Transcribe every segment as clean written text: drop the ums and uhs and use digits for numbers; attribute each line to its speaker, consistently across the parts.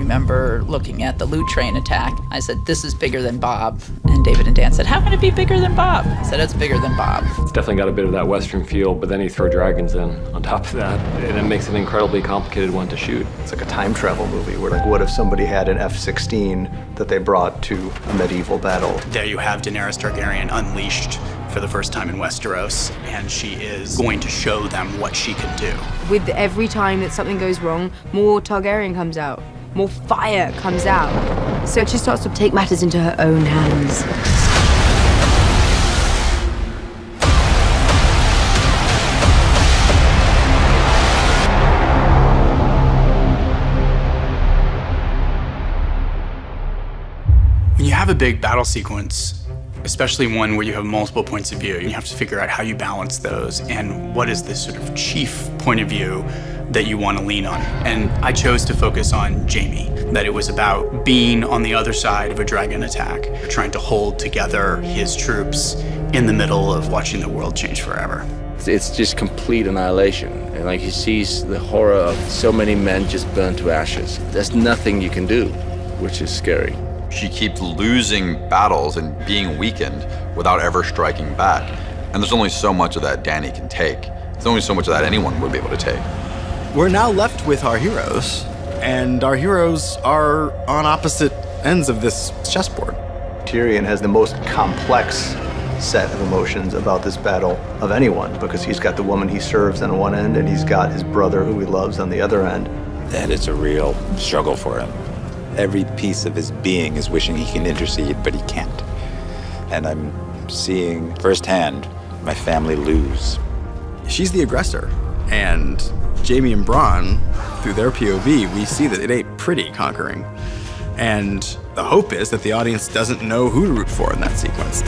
Speaker 1: remember looking at the loot train attack. I said, this is bigger than Bob. And David and Dan said, how can it be bigger than Bob? I said, it's bigger than Bob.
Speaker 2: It's definitely got a bit of that Western feel, but then you throw dragons in on top of that, and it makes an incredibly complicated one to shoot.
Speaker 3: It's like a time travel movie where, like, what if somebody had an F-16 that they brought to a medieval battle?
Speaker 4: There you have Daenerys Targaryen unleashed for the first time in Westeros, and she is going to show them what she can do.
Speaker 5: With every time that something goes wrong, more Targaryen comes out, more fire comes out. So she starts to take matters into her own hands.
Speaker 4: When you have a big battle sequence, especially one where you have multiple points of view, you have to figure out how you balance those and what is the sort of chief point of view that you want to lean on. And I chose to focus on Jaime, that it was about being on the other side of a dragon attack, trying to hold together his troops in the middle of watching the world change forever.
Speaker 6: It's just complete annihilation. And like he sees the horror of so many men just burned to ashes. There's nothing you can do, which is scary.
Speaker 7: She keeps losing battles and being weakened without ever striking back. And there's only so much of that Dany can take. There's only so much of that anyone would be able to take.
Speaker 3: We're now left with our heroes, and our heroes are on opposite ends of this chessboard. Tyrion has the most complex set of emotions about this battle of anyone, because he's got the woman he serves on one end, and he's got his brother who he loves on the other end.
Speaker 8: That is a real struggle for him. Every piece of his being is wishing he can intercede, but he can't. And I'm seeing firsthand my family lose.
Speaker 3: She's the aggressor, and Jaime and Bronn, through their POV, we see that it ain't pretty conquering. And the hope is that the audience doesn't know who to root for in that sequence.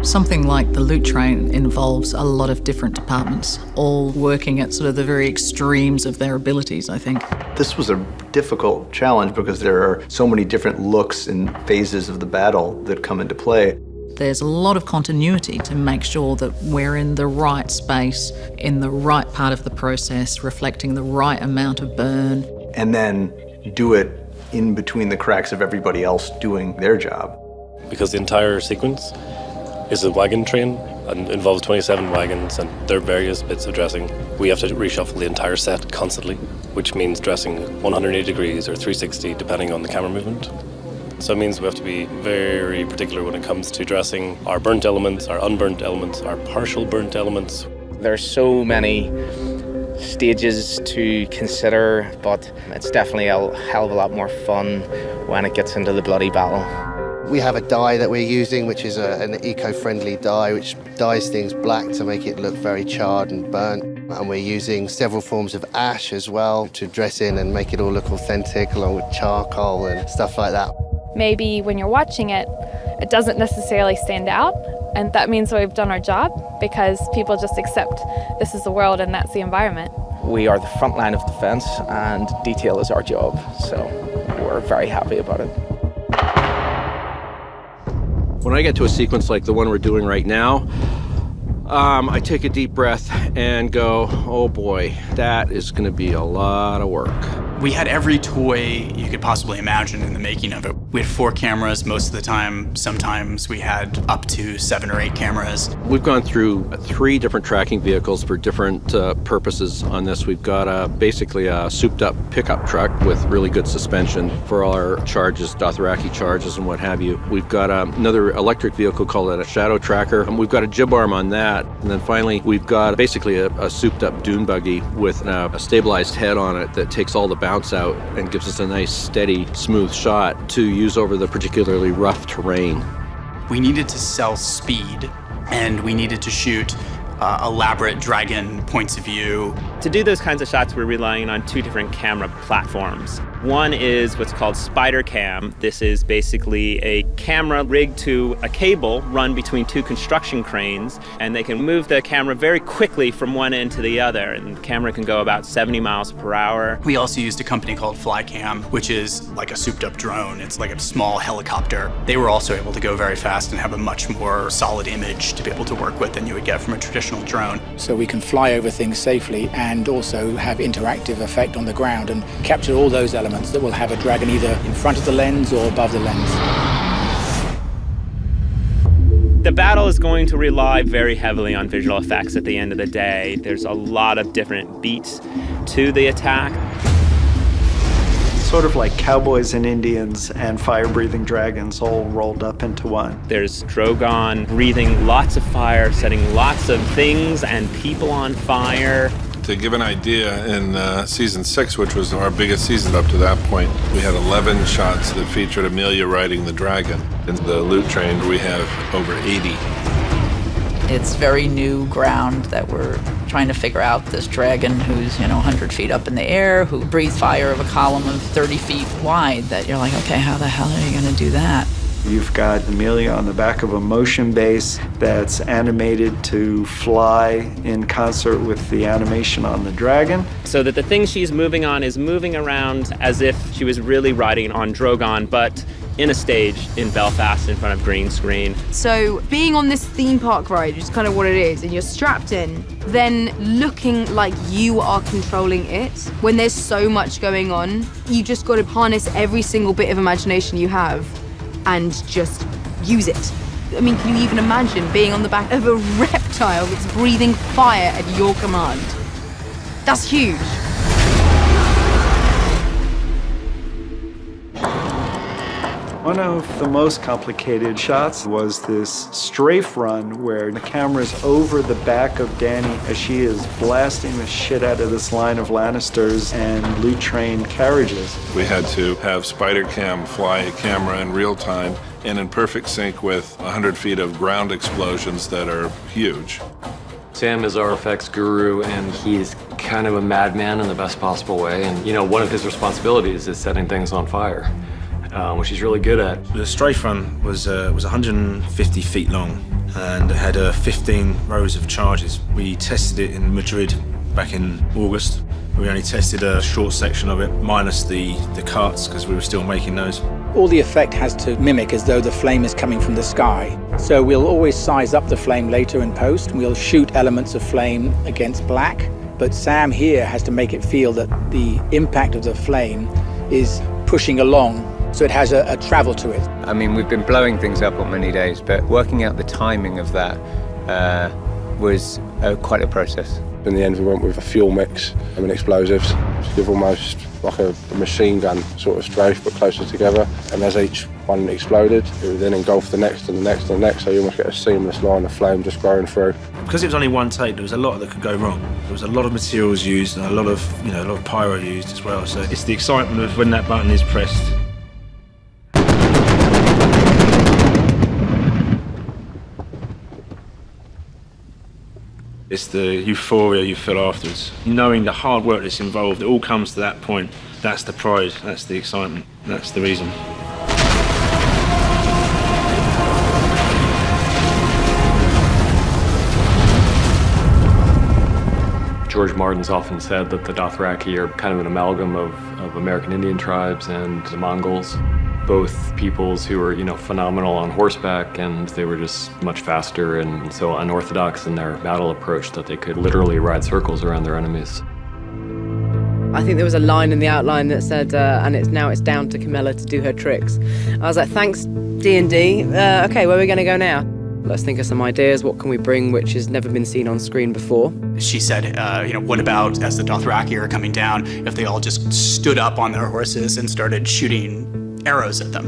Speaker 1: Something like the loot train involves a lot of different departments, all working at sort of the very extremes of their abilities, I think.
Speaker 3: This was a difficult challenge because there are so many different looks and phases of the battle that come into play.
Speaker 1: There's a lot of continuity to make sure that we're in the right space, in the right part of the process, reflecting the right amount of burn.
Speaker 3: And then do it in between the cracks of everybody else doing their job.
Speaker 9: Because the entire sequence is a wagon train and involves 27 wagons and their various bits of dressing. We have to reshuffle the entire set constantly, which means dressing 180 degrees or 360 depending on the camera movement. So it means we have to be very particular when it comes to dressing our burnt elements, our unburnt elements, our partial burnt elements.
Speaker 6: There's so many stages to consider, but it's definitely a hell of a lot more fun when it gets into the bloody battle.
Speaker 10: We have a dye that we're using, which is an eco-friendly dye, which dyes things black to make it look very charred and burnt. And we're using several forms of ash as well to dress in and make it all look authentic, along with charcoal and stuff like that.
Speaker 11: Maybe when you're watching it, it doesn't necessarily stand out, and that means we've done our job because people just accept this is the world and that's the environment.
Speaker 6: We are the front line of defense, and detail is our job, so we're very happy about it.
Speaker 12: When I get to a sequence like the one we're doing right now, I take a deep breath and go, oh boy, that is going to be a lot of work.
Speaker 4: We had every toy you could possibly imagine in the making of it. We had 4 cameras most of the time. Sometimes we had up to 7 or 8 cameras.
Speaker 12: We've gone through 3 different tracking vehicles for different purposes on this. We've got basically a souped-up pickup truck with really good suspension for all our charges, Dothraki charges and what have you. We've got another electric vehicle called a shadow tracker, and we've got a jib arm on that. And then finally, we've got basically a souped-up dune buggy with a stabilized head on it that takes all the bounce out and gives us a nice, steady, smooth shot to use over the particularly rough terrain.
Speaker 4: We needed to sell speed, and we needed to shoot elaborate dragon points of view.
Speaker 13: To do those kinds of shots, we're relying on 2 different camera platforms. One is what's called spider cam. This is basically a camera rigged to a cable run between two construction cranes, and they can move the camera very quickly from one end to the other, and the camera can go about 70 miles per hour.
Speaker 4: We also used a company called Flycam, which is like a souped-up drone. It's like a small helicopter. They were also able to go very fast and have a much more solid image to be able to work with than you would get from a traditional drone.
Speaker 14: So we can fly over things safely and also have interactive effect on the ground and capture all those elements that will have a dragon either in front of the lens or above the lens.
Speaker 13: The battle is going to rely very heavily on visual effects at the end of the day. There's a lot of different beats to the attack.
Speaker 15: Sort of like cowboys and Indians and fire-breathing dragons all rolled up into one.
Speaker 13: There's Drogon breathing lots of fire, setting lots of things and people on fire.
Speaker 16: To give an idea, in season 6, which was our biggest season up to that point, we had 11 shots that featured Amelia riding the dragon. In the loot train, we have over 80.
Speaker 17: It's very new ground that we're trying to figure out. This dragon who's, 100 feet up in the air, who breathes fire of a column of 30 feet wide, that you're like, okay, how the hell are you gonna do that?
Speaker 15: You've got Amelia on the back of a motion base that's animated to fly in concert with the animation on the dragon.
Speaker 13: So that the thing she's moving on is moving around as if she was really riding on Drogon, but in a stage in Belfast in front of green screen.
Speaker 5: So being on this theme park ride, which is kind of what it is, and you're strapped in, then looking like you are controlling it, when there's so much going on, you just got to harness every single bit of imagination you have and just use it. I mean, can you even imagine being on the back of a reptile that's breathing fire at your command? That's huge.
Speaker 15: One of the most complicated shots was this strafe run where the camera's over the back of Dany as she is blasting the shit out of this line of Lannisters and loot train carriages.
Speaker 16: We had to have Spider Cam fly a camera in real time and in perfect sync with 100 feet of ground explosions that are huge.
Speaker 2: Sam is our effects guru, and he's kind of a madman in the best possible way. And, one of his responsibilities is setting things on fire, which he's really good at.
Speaker 18: The strafe run was 150 feet long, and it had 15 rows of charges. We tested it in Madrid back in August. We only tested a short section of it, minus the cuts, because we were still making those.
Speaker 14: All the effect has to mimic as though the flame is coming from the sky. So we'll always size up the flame later in post. We'll shoot elements of flame against black, but Sam here has to make it feel that the impact of the flame is pushing along, so it has a travel to it.
Speaker 19: I mean, we've been blowing things up on many days, but working out the timing of that was quite a process.
Speaker 20: In the end, we went with a fuel mix and explosives to give almost like a machine gun sort of strafe, but closer together. And as each one exploded, it would then engulf the next and the next and the next, so you almost get a seamless line of flame just growing through.
Speaker 18: Because it was only one take, there was a lot that could go wrong. There was a lot of materials used and a lot of pyro used as well. So it's the excitement of when that button is pressed. It's the euphoria you feel afterwards. Knowing the hard work that's involved, it all comes to that point. That's the pride, that's the excitement, that's the reason.
Speaker 2: George Martin's often said that the Dothraki are kind of an amalgam of American Indian tribes and the Mongols. Both peoples who were, phenomenal on horseback, and they were just much faster and so unorthodox in their battle approach that they could literally ride circles around their enemies.
Speaker 5: I think there was a line in the outline that said, and it's down to Camilla to do her tricks. I was like, thanks, D&D. Okay, where are we going to go now? Let's think of some ideas. What can we bring which has never been seen on screen before?
Speaker 4: She said, what about as the Dothraki are coming down, if they all just stood up on their horses and started shooting arrows at them?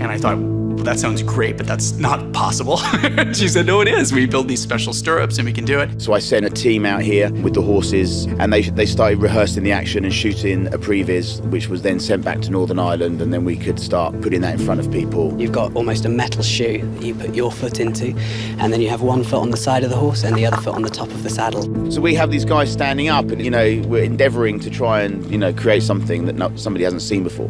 Speaker 4: And I thought, that sounds great, but that's not possible. She said, no, it is. We build these special stirrups and we can do it.
Speaker 21: So I sent a team out here with the horses, and they started rehearsing the action and shooting a previs, which was then sent back to Northern Ireland, and then we could start putting that in front of people.
Speaker 22: You've got almost a metal shoe that you put your foot into, and then you have one foot on the side of the horse and the other foot on the top of the saddle.
Speaker 21: So we have these guys standing up, and we're endeavouring to try and create something that somebody hasn't seen before.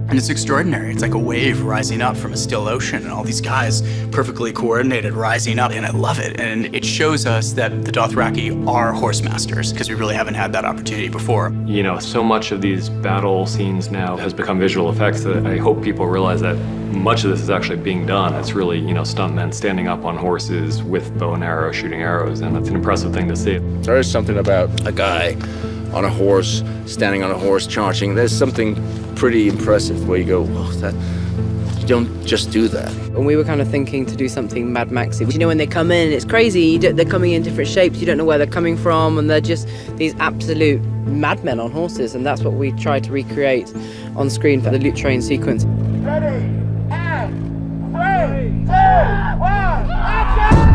Speaker 4: And it's extraordinary. It's like a wave rising up from a still ocean, and all these guys perfectly coordinated rising up, and I love it. And it shows us that the Dothraki are horse masters, because we really haven't had that opportunity before.
Speaker 2: So much of these battle scenes now has become visual effects that I hope people realize that much of this is actually being done. It's really, stuntmen standing up on horses with bow and arrow, shooting arrows, and it's an impressive thing to see.
Speaker 23: There is something about a guy on a horse, standing on a horse, charging. There's something pretty impressive where you go, you don't just do that.
Speaker 24: And we were kind of thinking to do something Mad Maxy. When they come in, it's crazy. They're coming in different shapes. You don't know where they're coming from, and they're just these absolute madmen on horses. And that's what we tried to recreate on screen for the loot train sequence.
Speaker 25: Ready, and 3, 2, 1, action!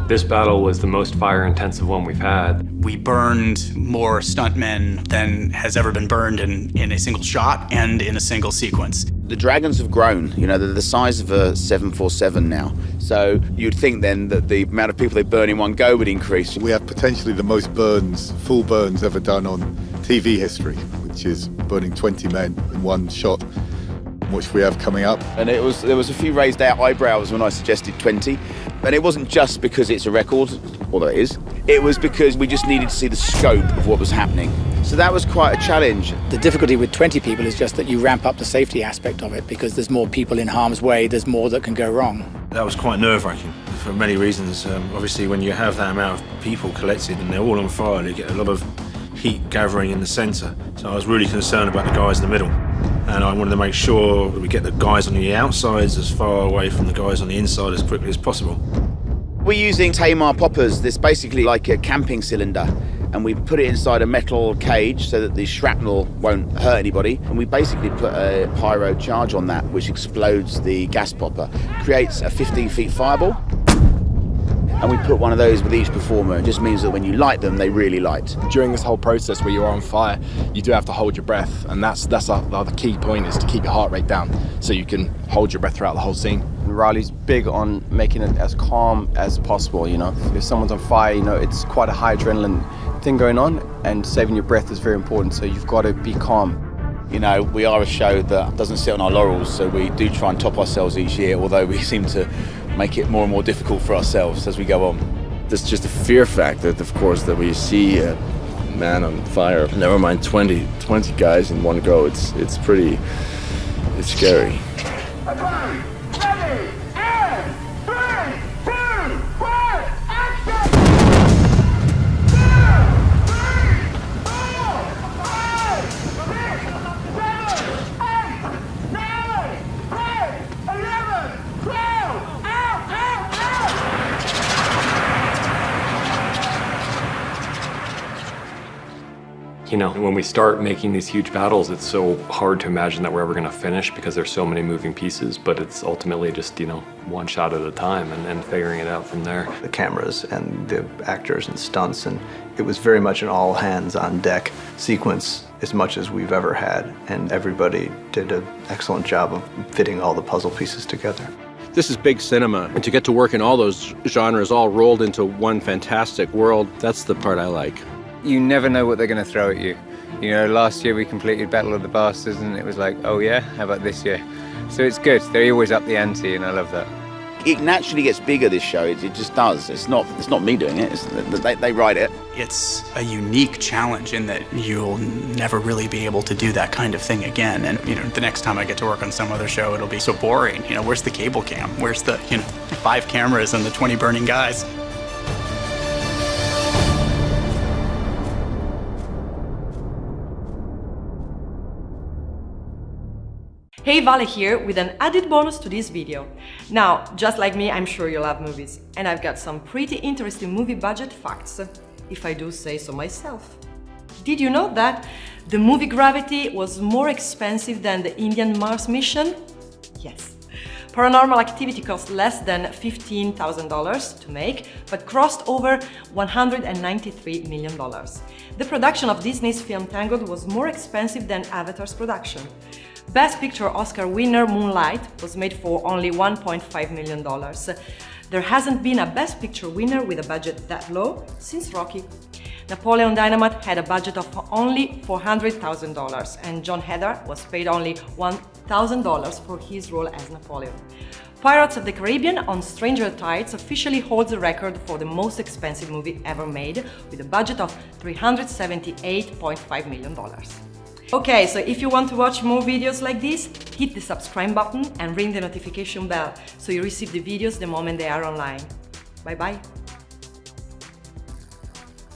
Speaker 2: This battle was the most fire-intensive one we've had.
Speaker 4: We burned more stuntmen than has ever been burned in a single shot and in a single sequence.
Speaker 21: The dragons have grown. They're the size of a 747 now. So you'd think then that the amount of people they burn in one go would increase.
Speaker 26: We have potentially the most full burns ever done on TV history, which is burning 20 men in one shot, which we have coming up.
Speaker 21: And there was a few raised eyebrows when I suggested 20. And it wasn't just because it's a record, although it is. It was because we just needed to see the scope of what was happening. So that was quite a challenge.
Speaker 14: The difficulty with 20 people is just that you ramp up the safety aspect of it, because there's more people in harm's way, there's more that can go wrong.
Speaker 18: That was quite nerve-wracking for many reasons. Obviously, when you have that amount of people collected and they're all on fire, you get a lot of heat gathering in the centre. So I was really concerned about the guys in the middle. And I wanted to make sure that we get the guys on the outsides as far away from the guys on the inside as quickly as possible.
Speaker 21: We're using Tamar poppers. This basically like a camping cylinder, and we put it inside a metal cage so that the shrapnel won't hurt anybody. And we basically put a pyro charge on that, which explodes the gas popper, creates a 15-feet fireball. And we put one of those with each performer. It just means that when you light them, they really light.
Speaker 27: During this whole process where you are on fire, you do have to hold your breath, and that's the key point, is to keep your heart rate down so you can hold your breath throughout the whole scene.
Speaker 28: Riley's big on making it as calm as possible, If someone's on fire, it's quite a high adrenaline thing going on, and saving your breath is very important, so you've got to be calm.
Speaker 21: We are a show that doesn't sit on our laurels, so we do try and top ourselves each year, although we seem to make it more and more difficult for ourselves as we go on.
Speaker 23: There's just a fear factor, of course, that we see a man on fire, never mind 20 guys in one go. It's scary.
Speaker 25: Ready, and 3, 2, 1, action!
Speaker 2: 2, 3, 4, 5, 6, 7, 8, 9, 10, 11, 12, out. When we start making these huge battles, it's so hard to imagine that we're ever going to finish because there's so many moving pieces, but it's ultimately just, one shot at a time and figuring it out from there.
Speaker 3: The cameras and the actors and stunts, and it was very much an all hands on deck sequence as much as we've ever had, and everybody did an excellent job of fitting all the puzzle pieces together.
Speaker 12: This is big cinema, and to get to work in all those genres all rolled into one fantastic world, that's the part I like.
Speaker 19: You never know what they're going to throw at you. Last year we completed Battle of the Bastards, and it was like, oh yeah, how about this year? So it's good. They're always up the ante, and I love that.
Speaker 21: It naturally gets bigger, this show. It just does. It's not me doing it. They write it.
Speaker 4: It's a unique challenge in that you'll never really be able to do that kind of thing again. And, the next time I get to work on some other show, it'll be so boring. Where's the cable cam? Where's the, 5 cameras and the 20 burning guys?
Speaker 29: Hey, Vale here with an added bonus to this video. Now, just like me, I'm sure you love movies, and I've got some pretty interesting movie budget facts, if I do say so myself. Did you know that the movie Gravity was more expensive than the Indian Mars mission? Yes. Paranormal Activity cost less than $15,000 to make, but crossed over $193 million. The production of Disney's film Tangled was more expensive than Avatar's production. Best Picture Oscar winner Moonlight was made for only $1.5 million. There hasn't been a Best Picture winner with a budget that low since Rocky. Napoleon Dynamite had a budget of only $400,000, and John Heder was paid only $1,000 for his role as Napoleon. Pirates of the Caribbean on Stranger Tides officially holds the record for the most expensive movie ever made, with a budget of $378.5 million. Okay, so if you want to watch more videos like this, hit the subscribe button and ring the notification bell so you receive the videos the moment they are online. Bye bye!